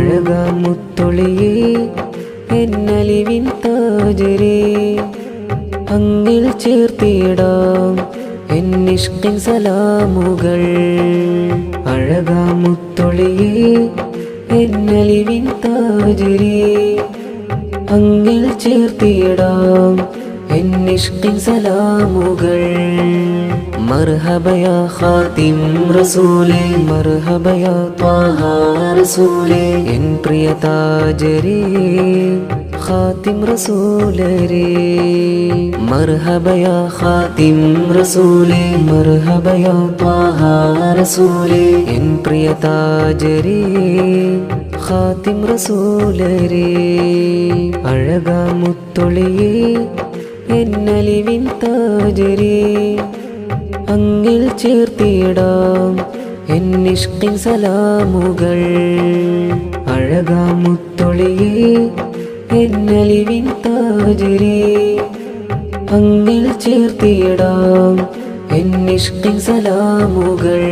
അഴകാമുത്തൊളിയേ എന്നലിവിൻ താജരേ അങ്ങിൽ ചേർത്തിടാം എന്നിഷ്കിൻ സലാമുകൾ അഴകാമുത്തൊളിയേ എന്നലിവിൻ താജരേ അങ്ങിൽ ചേർത്തിടാം എന്നിഷ്കിൻ സലാമുകൾ മർഹബയാ ഖാതിം റസൂലേ മർഹബയാ ത്വാഹ റസൂലേ എൻ പ്രിയ താജരേ ഖാതിം റസൂലരേ മർഹബയാ ഖാതിം റസൂലേ മർഹബയാ ത്വാഹ റസൂലേ എൻ പ്രിയ താജരേ ഖാതിം റസൂലരേ അഴകാമുത്തൊളിയേ എന്നലിവിൻ താജരേ അങ്ങിൽ ചേർത്തിടാം എന്നിഷ്കിൻ സലാമുകൾ അഴകാമുത്തൊളിയേ എന്നലിവിൻ താജരേ അങ്ങിൽ ചേർത്തിടാം എന്നിഷ്കിൻ സലാമുകൾ